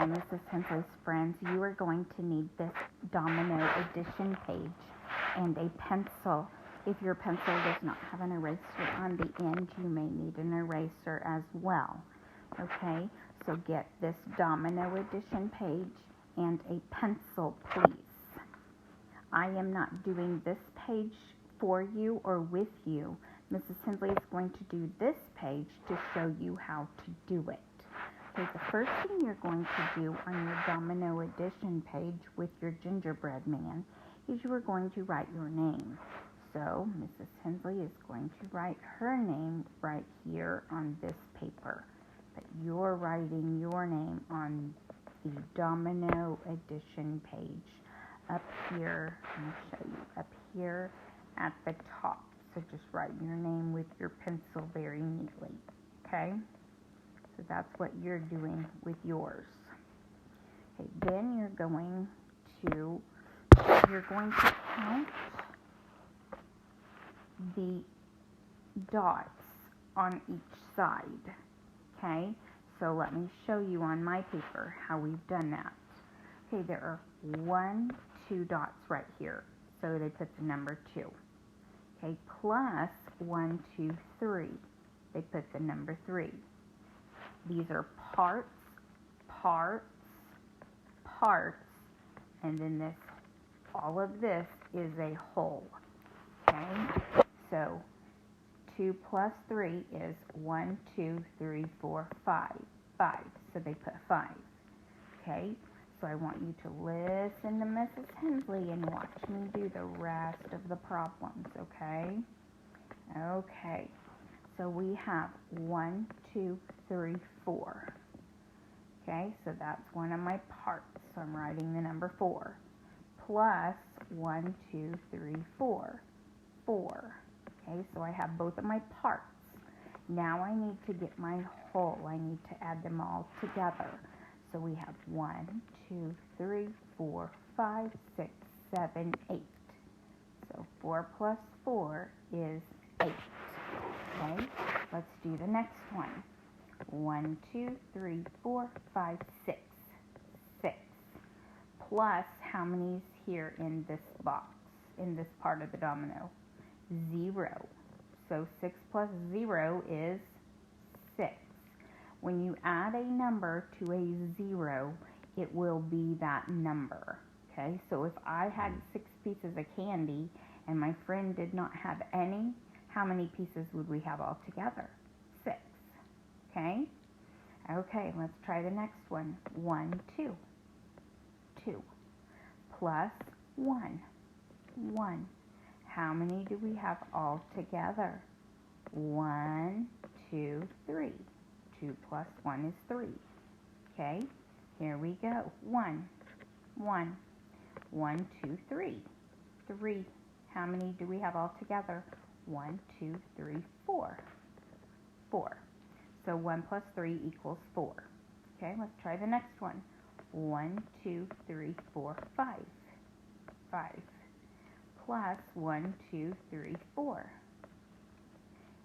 Okay, Mrs. Hensley's friends, you are going to need this Domino Addition page and a pencil. If your pencil does not have an eraser on the end, you may need an eraser as well. Okay, so get this Domino Addition page and a pencil, please. I am not doing this page for you or with you. Mrs. Hensley is going to do this page to show you how to do it. Okay, the first thing you're going to do on your Domino Addition page with your gingerbread man is you are going to write your name. So Mrs. Hensley is going to write her name right here on this paper. But you're writing your name on the Domino Addition page up here. Let me show you up here at the top. So just write your name with your pencil very neatly. Okay? So that's what you're doing with yours. Okay, then you're going to count the dots on each side. Okay, so let me show you on my paper how we've done that. Okay, there are 1, 2 dots right here, so they put the number 2. Okay, plus 1, 2, 3, they put the number 3. These are parts, parts, parts, and then this, all of this is a whole. Okay, so 2 plus 3 is 1, 2, 3, 4, 5. 5, so they put 5. Okay, so I want you to listen to Mrs. Hensley and watch me do the rest of the problems, okay? Okay, so we have 1, 2, 3, 4. Okay, so that's one of my parts, so I'm writing the number 4. Plus 1, 2, 3, 4. 4. Okay, so I have both of my parts. Now I need to get my whole. I need to add them all together. So we have 1, 2, 3, 4, 5, 6, 7, 8. So 4 plus 4 is 8. Okay, let's do the next one. 1, 2, 3, 4, 5, 6. 6. Plus, how many is here in this box, in this part of the domino? 0. So 6 plus 0 is 6. When you add a number to a 0, it will be that number. Okay, so if I had 6 pieces of candy and my friend did not have any, how many pieces would we have all together? 6. Okay? Okay, let's try the next one. 1, 2. 2. Plus 1. 1. How many do we have all together? 1, 2, 3. 2 plus 1 is 3. Okay, here we go. 1. 1. 1, 2, 3. 3. How many do we have all together? 1, 2, 3, 4. 4. So 1 plus 3 equals 4. Okay, let's try the next one. 1, 2, 3, 4, 5. 5. Plus 1, 2, 3, 4.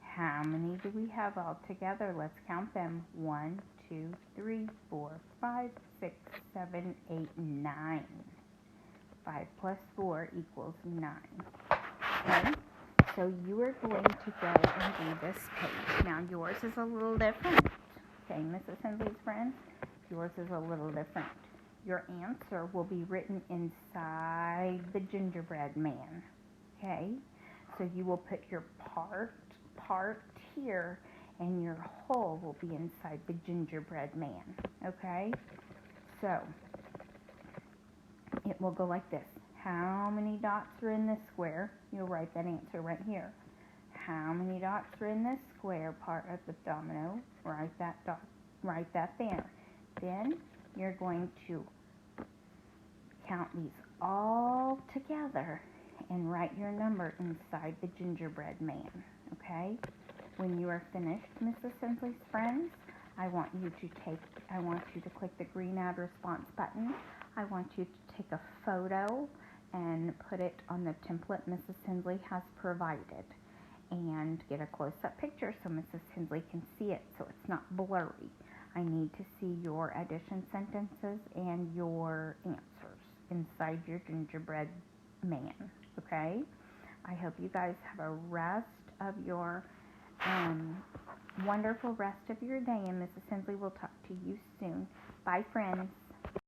How many do we have all together? Let's count them. 1, 2, 3, 4, 5, 6, 7, 8, 9. 5 plus 4 equals 9. Okay? So you are going to go and do this page. Now yours is a little different. Okay, Mrs. Hensley's friends, yours is a little different. Your answer will be written inside the gingerbread man. Okay, so you will put your part here, and your whole will be inside the gingerbread man. Okay, so it will go like this. How many dots are in this square? You'll write that answer right here. How many dots are in this square part of the domino? Write that dot. Write that there. Then you're going to count these all together and write your number inside the gingerbread man. Okay? When you are finished, Mrs. Hensley's friends, I want you to click the green add response button. I want you to take a photo and put it on the template Mrs. Hensley has provided, and get a close-up picture so Mrs. Hensley can see it so it's not blurry. I need to see your addition sentences and your answers inside your gingerbread man, okay? I hope you guys have a rest of your wonderful rest of your day, and Mrs. Hensley will talk to you soon. Bye, friends.